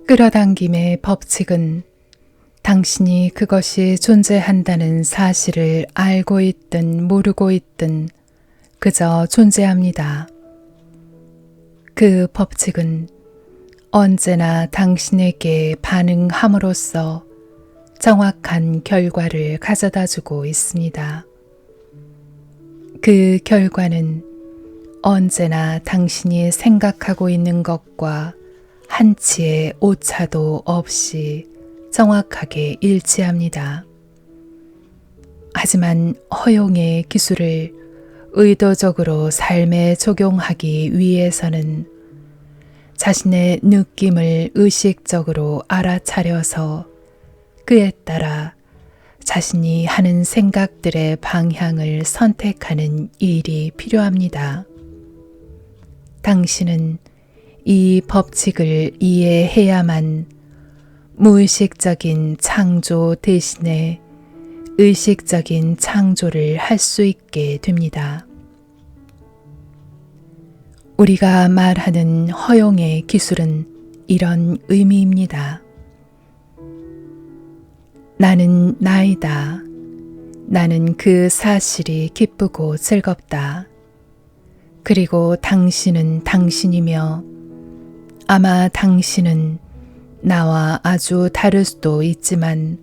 끌어당김의 법칙은 당신이 그것이 존재한다는 사실을 알고 있든 모르고 있든 그저 존재합니다. 그 법칙은 언제나 당신에게 반응함으로써 정확한 결과를 가져다 주고 있습니다. 그 결과는 언제나 당신이 생각하고 있는 것과 한치의 오차도 없이 정확하게 일치합니다. 하지만 허용의 기술을 의도적으로 삶에 적용하기 위해서는 자신의 느낌을 의식적으로 알아차려서 그에 따라 자신이 하는 생각들의 방향을 선택하는 일이 필요합니다. 당신은 이 법칙을 이해해야만 무의식적인 창조 대신에 의식적인 창조를 할 수 있게 됩니다. 우리가 말하는 허용의 기술은 이런 의미입니다. 나는 나이다. 나는 그 사실이 기쁘고 즐겁다. 그리고 당신은 당신이며 아마 당신은 나와 아주 다를 수도 있지만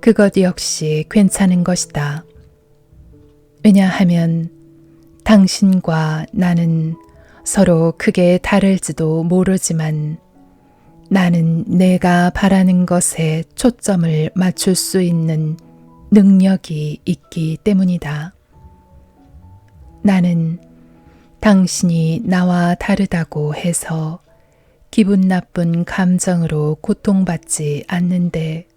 그것 역시 괜찮은 것이다. 왜냐하면 당신과 나는 서로 크게 다를지도 모르지만 나는 내가 바라는 것에 초점을 맞출 수 있는 능력이 있기 때문이다. 나는 당신이 나와 다르다고 해서 기분 나쁜 감정으로 고통받지 않는데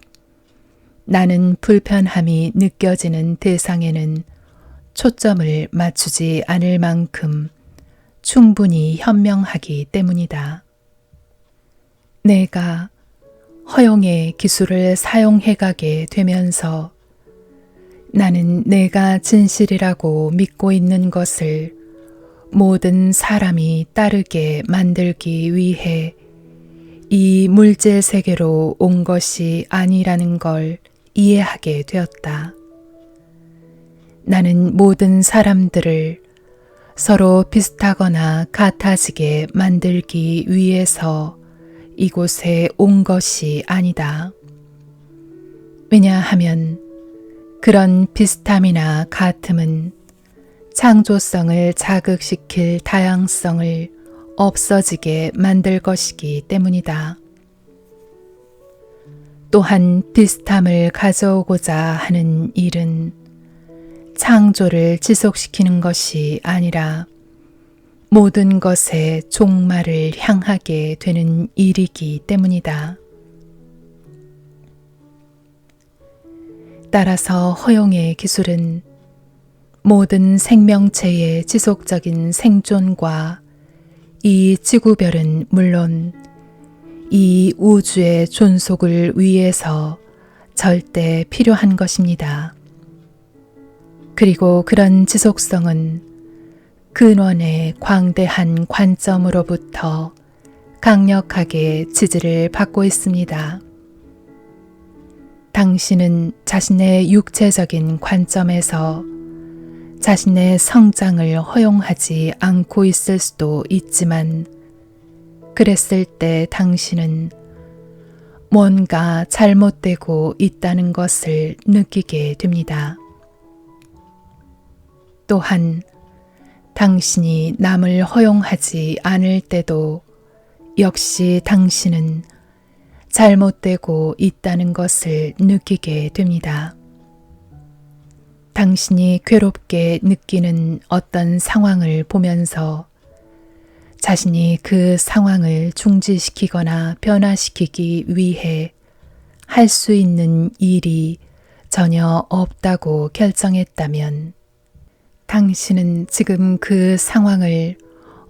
나는 불편함이 느껴지는 대상에는 초점을 맞추지 않을 만큼 충분히 현명하기 때문이다. 내가 허용의 기술을 사용해가게 되면서 나는 내가 진실이라고 믿고 있는 것을 모든 사람이 따르게 만들기 위해 이 물질 세계로 온 것이 아니라는 걸 이해하게 되었다. 나는 모든 사람들을 서로 비슷하거나 같아지게 만들기 위해서 이곳에 온 것이 아니다. 왜냐하면 그런 비슷함이나 같음은 창조성을 자극시킬 다양성을 없어지게 만들 것이기 때문이다. 또한 비슷함을 가져오고자 하는 일은 창조를 지속시키는 것이 아니라 모든 것의 종말을 향하게 되는 일이기 때문이다. 따라서 허용의 기술은 모든 생명체의 지속적인 생존과 이 지구별은 물론 이 우주의 존속을 위해서 절대 필요한 것입니다. 그리고 그런 지속성은 근원의 광대한 관점으로부터 강력하게 지지를 받고 있습니다. 당신은 자신의 육체적인 관점에서 자신의 성장을 허용하지 않고 있을 수도 있지만 그랬을 때 당신은 뭔가 잘못되고 있다는 것을 느끼게 됩니다. 또한 당신이 남을 허용하지 않을 때도 역시 당신은 잘못되고 있다는 것을 느끼게 됩니다. 당신이 괴롭게 느끼는 어떤 상황을 보면서 자신이 그 상황을 중지시키거나 변화시키기 위해 할 수 있는 일이 전혀 없다고 결정했다면 당신은 지금 그 상황을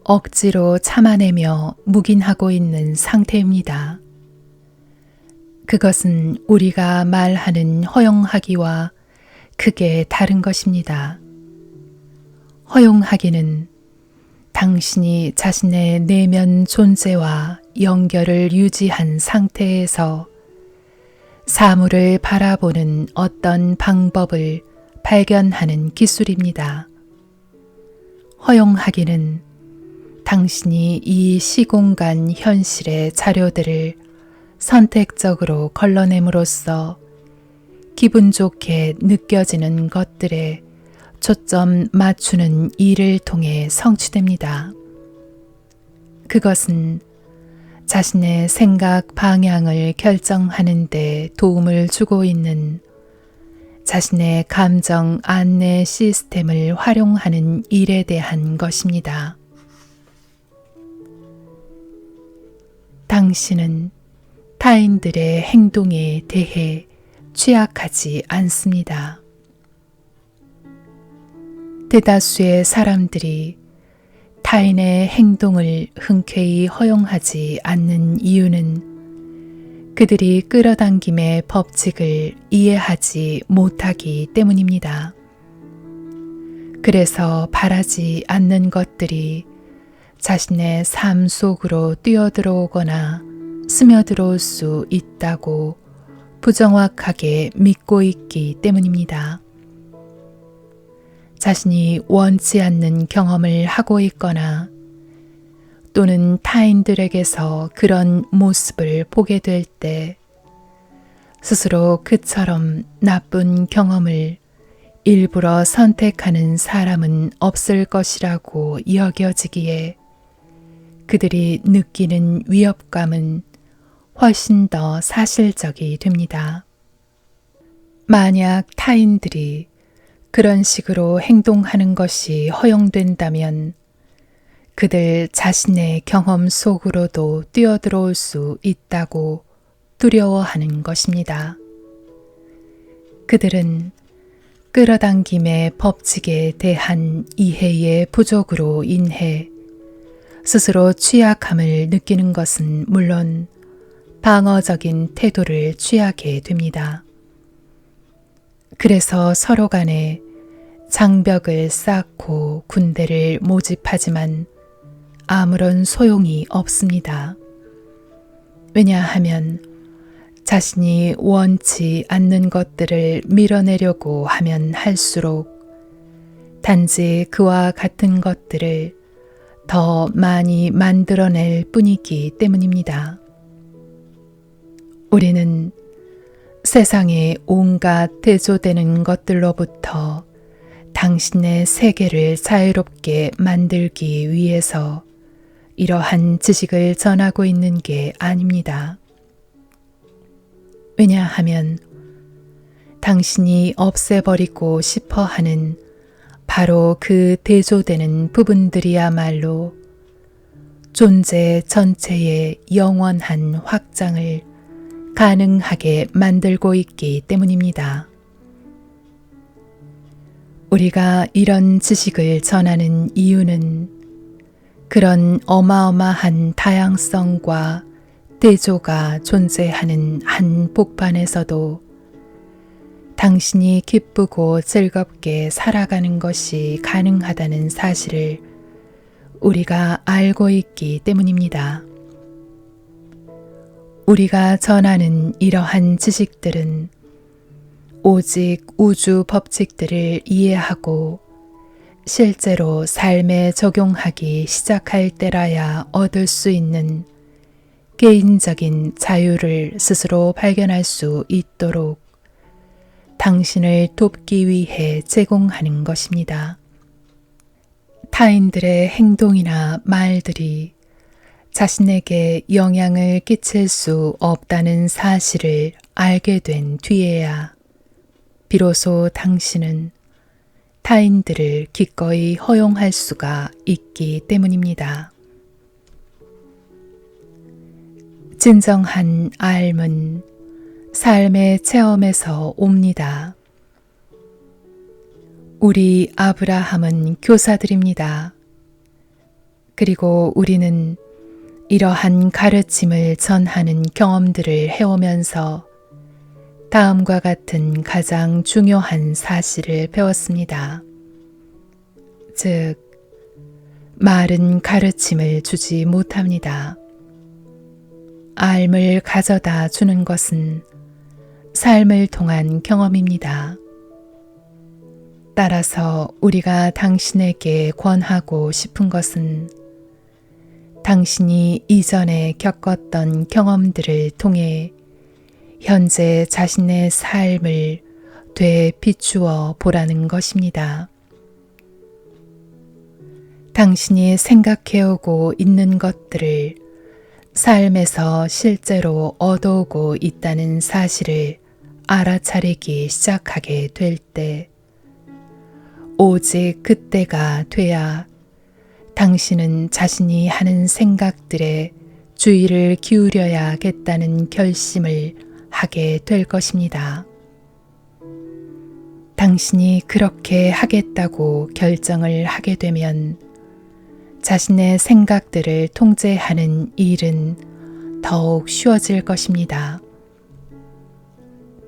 억지로 참아내며 묵인하고 있는 상태입니다. 그것은 우리가 말하는 허용하기와 크게 다른 것입니다. 허용하기는 당신이 자신의 내면 존재와 연결을 유지한 상태에서 사물을 바라보는 어떤 방법을 발견하는 기술입니다. 허용하기는 당신이 이 시공간 현실의 자료들을 선택적으로 걸러냄으로써 기분 좋게 느껴지는 것들에 초점 맞추는 일을 통해 성취됩니다. 그것은 자신의 생각 방향을 결정하는 데 도움을 주고 있는 자신의 감정 안내 시스템을 활용하는 일에 대한 것입니다. 당신은 타인들의 행동에 대해 취약하지 않습니다. 대다수의 사람들이 타인의 행동을 흔쾌히 허용하지 않는 이유는 그들이 끌어당김의 법칙을 이해하지 못하기 때문입니다. 그래서 바라지 않는 것들이 자신의 삶 속으로 뛰어들어오거나 스며들어올 수 있다고 부정확하게 믿고 있기 때문입니다. 자신이 원치 않는 경험을 하고 있거나 또는 타인들에게서 그런 모습을 보게 될 때 스스로 그처럼 나쁜 경험을 일부러 선택하는 사람은 없을 것이라고 여겨지기에 그들이 느끼는 위협감은 훨씬 더 사실적이 됩니다. 만약 타인들이 그런 식으로 행동하는 것이 허용된다면 그들 자신의 경험 속으로도 뛰어들어올 수 있다고 두려워하는 것입니다. 그들은 끌어당김의 법칙에 대한 이해의 부족으로 인해 스스로 취약함을 느끼는 것은 물론 방어적인 태도를 취하게 됩니다. 그래서 서로 간에 장벽을 쌓고 군대를 모집하지만 아무런 소용이 없습니다. 왜냐하면 자신이 원치 않는 것들을 밀어내려고 하면 할수록 단지 그와 같은 것들을 더 많이 만들어낼 뿐이기 때문입니다. 우리는 세상의 온갖 대조되는 것들로부터 당신의 세계를 자유롭게 만들기 위해서 이러한 지식을 전하고 있는 게 아닙니다. 왜냐하면 당신이 없애버리고 싶어 하는 바로 그 대조되는 부분들이야말로 존재 전체의 영원한 확장을 가능하게 만들고 있기 때문입니다. 우리가 이런 지식을 전하는 이유는 그런 어마어마한 다양성과 대조가 존재하는 한 복판에서도 당신이 기쁘고 즐겁게 살아가는 것이 가능하다는 사실을 우리가 알고 있기 때문입니다. 우리가 전하는 이러한 지식들은 오직 우주 법칙들을 이해하고 실제로 삶에 적용하기 시작할 때라야 얻을 수 있는 개인적인 자유를 스스로 발견할 수 있도록 당신을 돕기 위해 제공하는 것입니다. 타인들의 행동이나 말들이 자신에게 영향을 끼칠 수 없다는 사실을 알게 된 뒤에야 비로소 당신은 타인들을 기꺼이 허용할 수가 있기 때문입니다. 진정한 알은 삶의 체험에서 옵니다. 우리 아브라함은 교사들입니다. 그리고 우리는 이러한 가르침을 전하는 경험들을 해오면서 다음과 같은 가장 중요한 사실을 배웠습니다. 즉, 말은 가르침을 주지 못합니다. 알을 가져다 주는 것은 삶을 통한 경험입니다. 따라서 우리가 당신에게 권하고 싶은 것은 당신이 이전에 겪었던 경험들을 통해 현재 자신의 삶을 되비추어 보라는 것입니다. 당신이 생각해오고 있는 것들을 삶에서 실제로 얻어오고 있다는 사실을 알아차리기 시작하게 될 때, 오직 그때가 돼야 당신은 자신이 하는 생각들에 주의를 기울여야겠다는 결심을 하게 될 것입니다. 당신이 그렇게 하겠다고 결정을 하게 되면 자신의 생각들을 통제하는 일은 더욱 쉬워질 것입니다.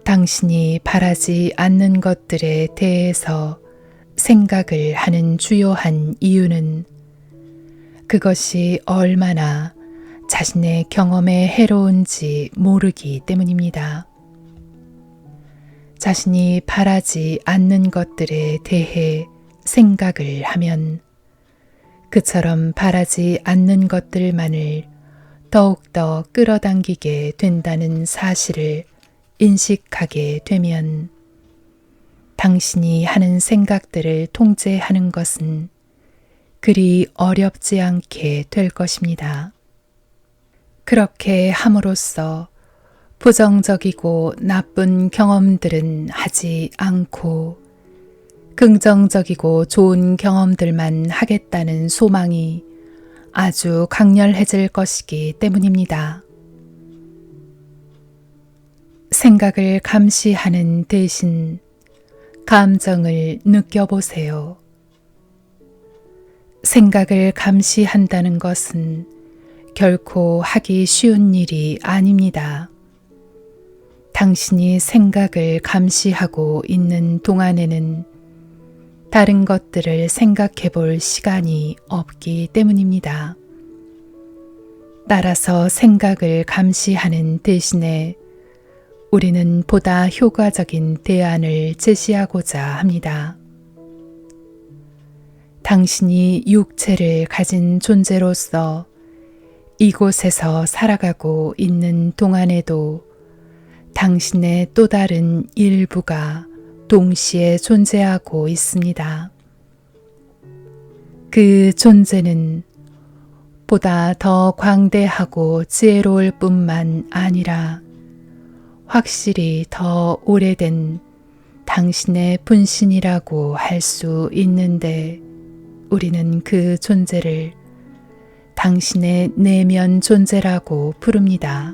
당신이 바라지 않는 것들에 대해서 생각을 하는 주요한 이유는 그것이 얼마나 자신의 경험에 해로운지 모르기 때문입니다. 자신이 바라지 않는 것들에 대해 생각을 하면 그처럼 바라지 않는 것들만을 더욱더 끌어당기게 된다는 사실을 인식하게 되면 당신이 하는 생각들을 통제하는 것은 그리 어렵지 않게 될 것입니다. 그렇게 함으로써 부정적이고 나쁜 경험들은 하지 않고 긍정적이고 좋은 경험들만 하겠다는 소망이 아주 강렬해질 것이기 때문입니다. 생각을 감시하는 대신 감정을 느껴보세요. 생각을 감시한다는 것은 결코 하기 쉬운 일이 아닙니다. 당신이 생각을 감시하고 있는 동안에는 다른 것들을 생각해 볼 시간이 없기 때문입니다. 따라서 생각을 감시하는 대신에 우리는 보다 효과적인 대안을 제시하고자 합니다. 당신이 육체를 가진 존재로서 이곳에서 살아가고 있는 동안에도 당신의 또 다른 일부가 동시에 존재하고 있습니다. 그 존재는 보다 더 광대하고 지혜로울 뿐만 아니라 확실히 더 오래된 당신의 분신이라고 할 수 있는데 우리는 그 존재를 당신의 내면 존재라고 부릅니다.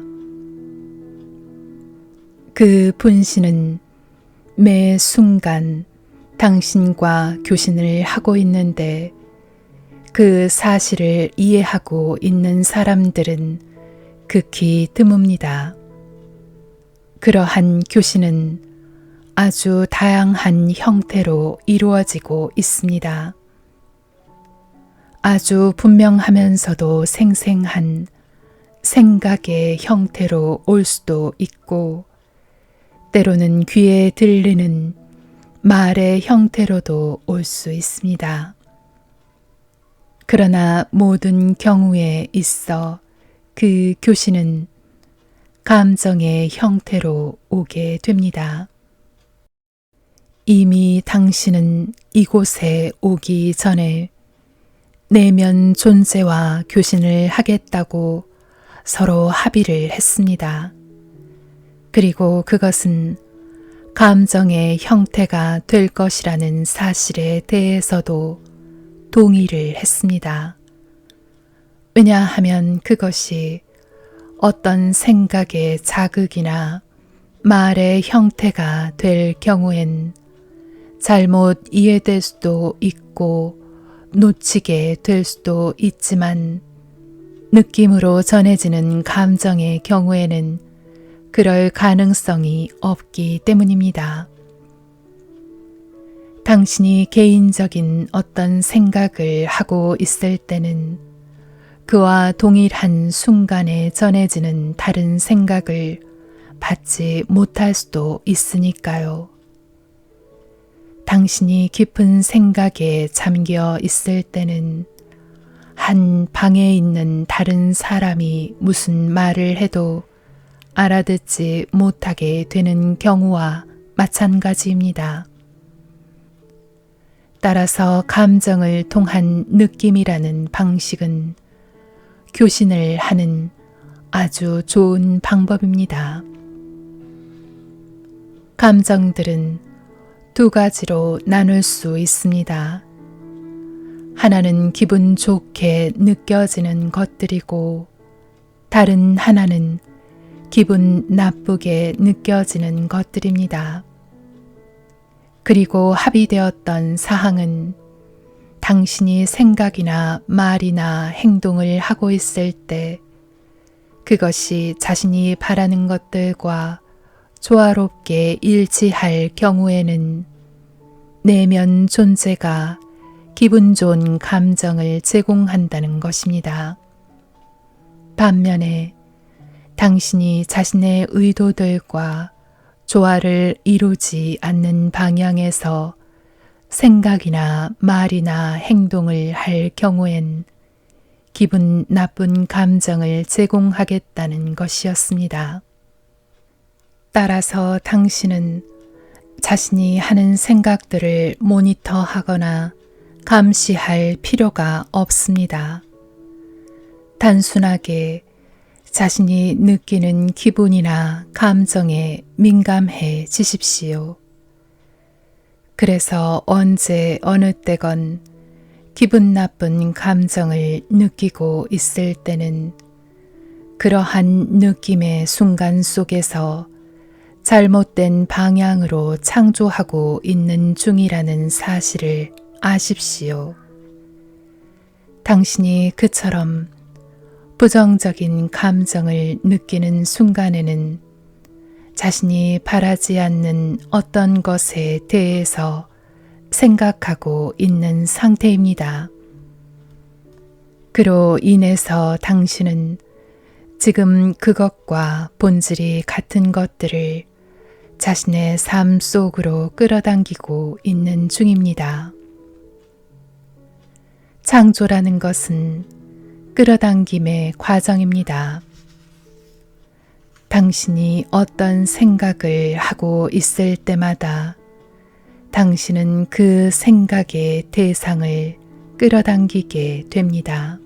그 분신은 매 순간 당신과 교신을 하고 있는데 그 사실을 이해하고 있는 사람들은 극히 드뭅니다. 그러한 교신은 아주 다양한 형태로 이루어지고 있습니다. 아주 분명하면서도 생생한 생각의 형태로 올 수도 있고 때로는 귀에 들리는 말의 형태로도 올 수 있습니다. 그러나 모든 경우에 있어 그 교신은 감정의 형태로 오게 됩니다. 이미 당신은 이곳에 오기 전에 내면 존재와 교신을 하겠다고 서로 합의를 했습니다. 그리고 그것은 감정의 형태가 될 것이라는 사실에 대해서도 동의를 했습니다. 왜냐하면 그것이 어떤 생각의 자극이나 말의 형태가 될 경우엔 잘못 이해될 수도 있고 놓치게 될 수도 있지만 느낌으로 전해지는 감정의 경우에는 그럴 가능성이 없기 때문입니다. 당신이 개인적인 어떤 생각을 하고 있을 때는 그와 동일한 순간에 전해지는 다른 생각을 받지 못할 수도 있으니까요. 당신이 깊은 생각에 잠겨 있을 때는 한 방에 있는 다른 사람이 무슨 말을 해도 알아듣지 못하게 되는 경우와 마찬가지입니다. 따라서 감정을 통한 느낌이라는 방식은 교신을 하는 아주 좋은 방법입니다. 감정들은 두 가지로 나눌 수 있습니다. 하나는 기분 좋게 느껴지는 것들이고 다른 하나는 기분 나쁘게 느껴지는 것들입니다. 그리고 합의되었던 사항은 당신이 생각이나 말이나 행동을 하고 있을 때 그것이 자신이 바라는 것들과 조화롭게 일치할 경우에는 내면 존재가 기분 좋은 감정을 제공한다는 것입니다. 반면에 당신이 자신의 의도들과 조화를 이루지 않는 방향에서 생각이나 말이나 행동을 할 경우엔 기분 나쁜 감정을 제공하겠다는 것이었습니다. 따라서 당신은 자신이 하는 생각들을 모니터하거나 감시할 필요가 없습니다. 단순하게 자신이 느끼는 기분이나 감정에 민감해지십시오. 그래서 언제 어느 때건 기분 나쁜 감정을 느끼고 있을 때는 그러한 느낌의 순간 속에서 잘못된 방향으로 창조하고 있는 중이라는 사실을 아십시오. 당신이 그처럼 부정적인 감정을 느끼는 순간에는 자신이 바라지 않는 어떤 것에 대해서 생각하고 있는 상태입니다. 그로 인해서 당신은 지금 그것과 본질이 같은 것들을 자신의 삶 속으로 끌어당기고 있는 중입니다. 창조라는 것은 끌어당김의 과정입니다. 당신이 어떤 생각을 하고 있을 때마다 당신은 그 생각의 대상을 끌어당기게 됩니다.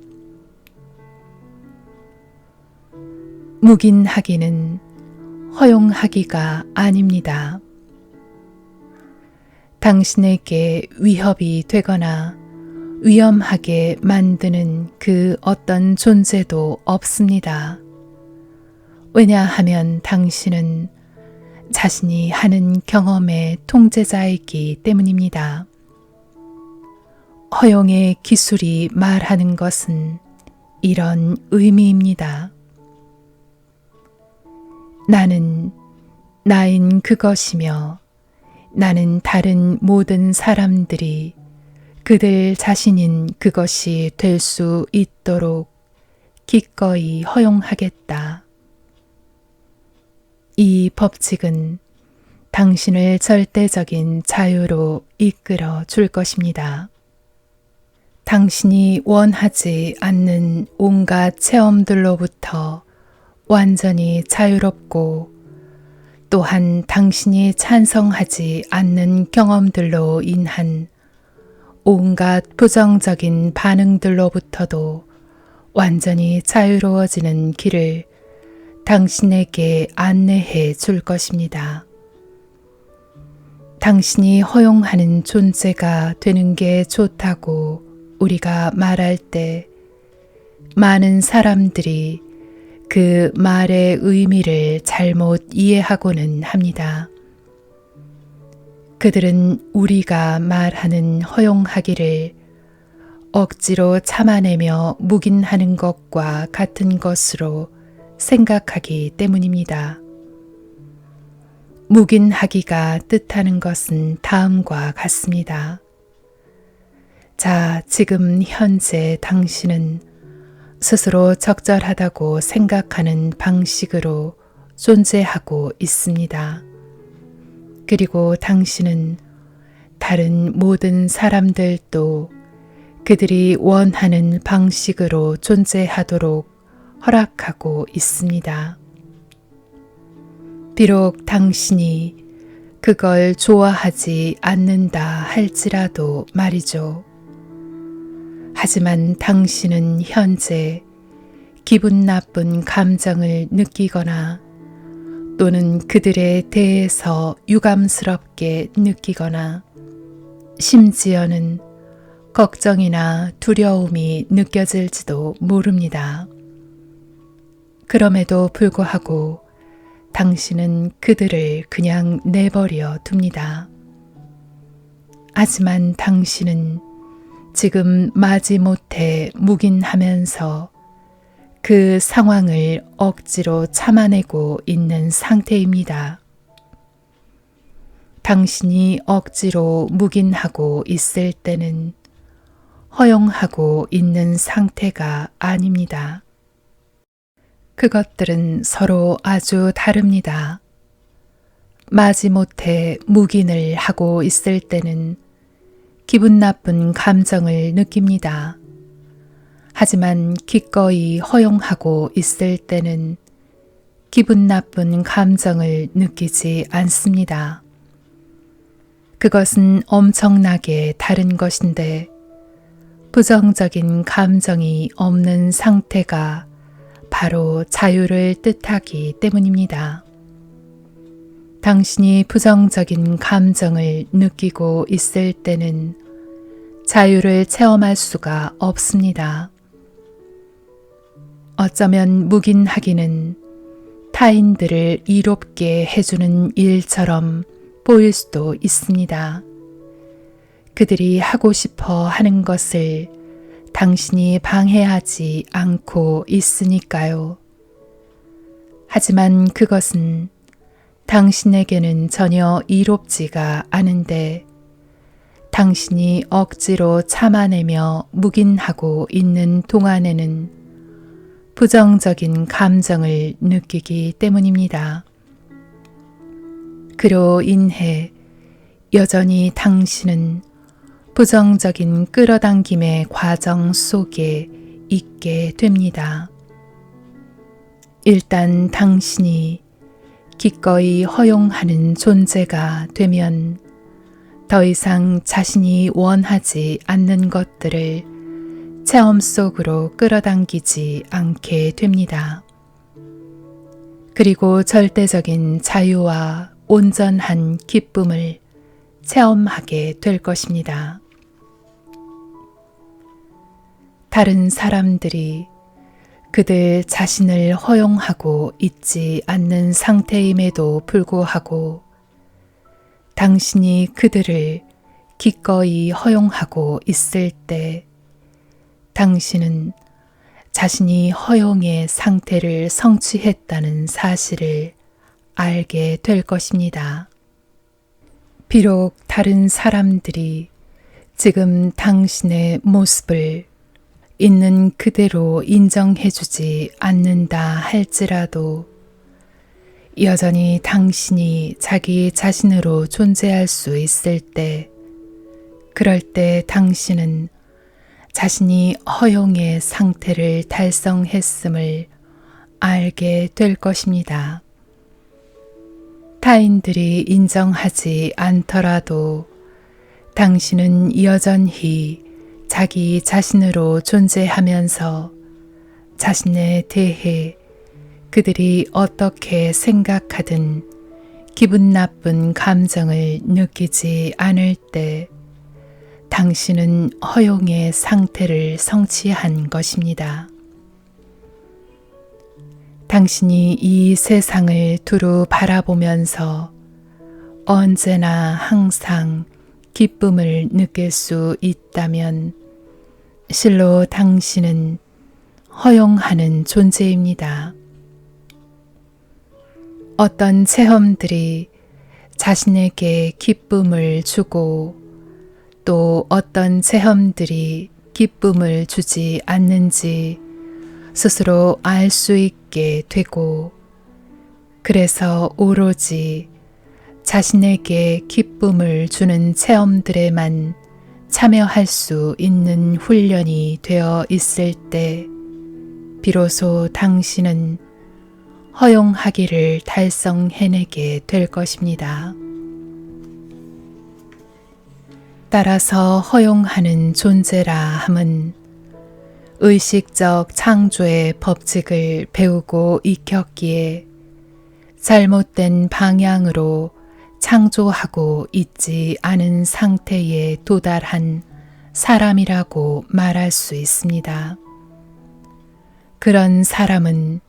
묵인하기는 허용하기가 아닙니다. 당신에게 위협이 되거나 위험하게 만드는 그 어떤 존재도 없습니다. 왜냐하면 당신은 자신이 하는 경험의 통제자이기 때문입니다. 허용의 기술이 말하는 것은 이런 의미입니다. 나는 나인 그것이며 나는 다른 모든 사람들이 그들 자신인 그것이 될 수 있도록 기꺼이 허용하겠다. 이 법칙은 당신을 절대적인 자유로 이끌어 줄 것입니다. 당신이 원하지 않는 온갖 체험들로부터 완전히 자유롭고 또한 당신이 찬성하지 않는 경험들로 인한 온갖 부정적인 반응들로부터도 완전히 자유로워지는 길을 당신에게 안내해 줄 것입니다. 당신이 허용하는 존재가 되는 게 좋다고 우리가 말할 때 많은 사람들이 그 말의 의미를 잘못 이해하고는 합니다. 그들은 우리가 말하는 허용하기를 억지로 참아내며 묵인하는 것과 같은 것으로 생각하기 때문입니다. 묵인하기가 뜻하는 것은 다음과 같습니다. 자, 지금 현재 당신은 스스로 적절하다고 생각하는 방식으로 존재하고 있습니다. 그리고 당신은 다른 모든 사람들도 그들이 원하는 방식으로 존재하도록 허락하고 있습니다. 비록 당신이 그걸 좋아하지 않는다 할지라도 말이죠. 하지만 당신은 현재 기분 나쁜 감정을 느끼거나 또는 그들에 대해서 유감스럽게 느끼거나 심지어는 걱정이나 두려움이 느껴질지도 모릅니다. 그럼에도 불구하고 당신은 그들을 그냥 내버려 둡니다. 하지만 당신은 지금 마지못해 묵인하면서 그 상황을 억지로 참아내고 있는 상태입니다. 당신이 억지로 묵인하고 있을 때는 허용하고 있는 상태가 아닙니다. 그것들은 서로 아주 다릅니다. 마지못해 묵인을 하고 있을 때는 기분 나쁜 감정을 느낍니다. 하지만 기꺼이 허용하고 있을 때는 기분 나쁜 감정을 느끼지 않습니다. 그것은 엄청나게 다른 것인데 부정적인 감정이 없는 상태가 바로 자유를 뜻하기 때문입니다. 당신이 부정적인 감정을 느끼고 있을 때는 자유를 체험할 수가 없습니다. 어쩌면 묵인하기는 타인들을 이롭게 해주는 일처럼 보일 수도 있습니다. 그들이 하고 싶어 하는 것을 당신이 방해하지 않고 있으니까요. 하지만 그것은 당신에게는 전혀 이롭지가 않은데 당신이 억지로 참아내며 묵인하고 있는 동안에는 부정적인 감정을 느끼기 때문입니다. 그로 인해 여전히 당신은 부정적인 끌어당김의 과정 속에 있게 됩니다. 일단 당신이 기꺼이 허용하는 존재가 되면 더 이상 자신이 원하지 않는 것들을 체험 속으로 끌어당기지 않게 됩니다. 그리고 절대적인 자유와 온전한 기쁨을 체험하게 될 것입니다. 다른 사람들이 그들 자신을 허용하고 있지 않는 상태임에도 불구하고 당신이 그들을 기꺼이 허용하고 있을 때 당신은 자신이 허용의 상태를 성취했다는 사실을 알게 될 것입니다. 비록 다른 사람들이 지금 당신의 모습을 있는 그대로 인정해주지 않는다 할지라도 여전히 당신이 자기 자신으로 존재할 수 있을 때, 그럴 때 당신은 자신이 허용의 상태를 달성했음을 알게 될 것입니다. 타인들이 인정하지 않더라도 당신은 여전히 자기 자신으로 존재하면서 자신에 대해 그들이 어떻게 생각하든 기분 나쁜 감정을 느끼지 않을 때 당신은 허용의 상태를 성취한 것입니다. 당신이 이 세상을 두루 바라보면서 언제나 항상 기쁨을 느낄 수 있다면 실로 당신은 허용하는 존재입니다. 어떤 체험들이 자신에게 기쁨을 주고 또 어떤 체험들이 기쁨을 주지 않는지 스스로 알 수 있게 되고, 그래서 오로지 자신에게 기쁨을 주는 체험들에만 참여할 수 있는 훈련이 되어 있을 때 비로소 당신은 허용하기를 달성해내게 될 것입니다. 따라서 허용하는 존재라 함은 의식적 창조의 법칙을 배우고 익혔기에 잘못된 방향으로 창조하고 있지 않은 상태에 도달한 사람이라고 말할 수 있습니다. 그런 사람은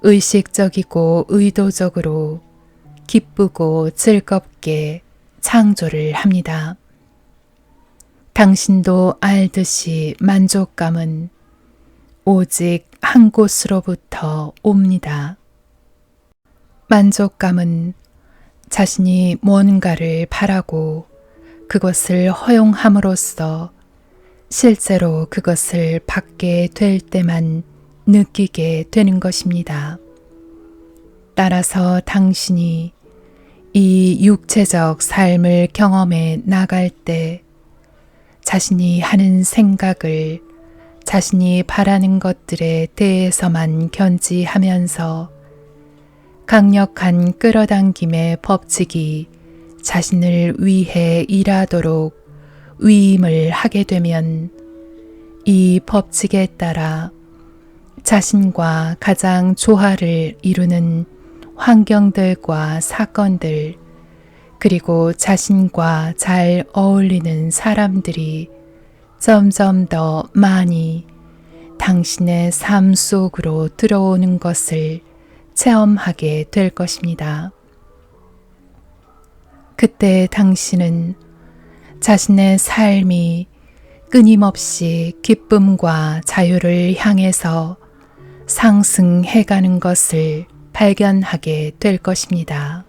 의식적이고 의도적으로 기쁘고 즐겁게 창조를 합니다. 당신도 알듯이 만족감은 오직 한 곳으로부터 옵니다. 만족감은 자신이 뭔가를 바라고 그것을 허용함으로써 실제로 그것을 받게 될 때만 느끼게 되는 것입니다. 따라서 당신이 이 육체적 삶을 경험해 나갈 때 자신이 하는 생각을 자신이 바라는 것들에 대해서만 견지하면서 강력한 끌어당김의 법칙이 자신을 위해 일하도록 위임을 하게 되면 이 법칙에 따라 자신과 가장 조화를 이루는 환경들과 사건들, 그리고 자신과 잘 어울리는 사람들이 점점 더 많이 당신의 삶 속으로 들어오는 것을 체험하게 될 것입니다. 그때 당신은 자신의 삶이 끊임없이 기쁨과 자유를 향해서 상승해가는 것을 발견하게 될 것입니다.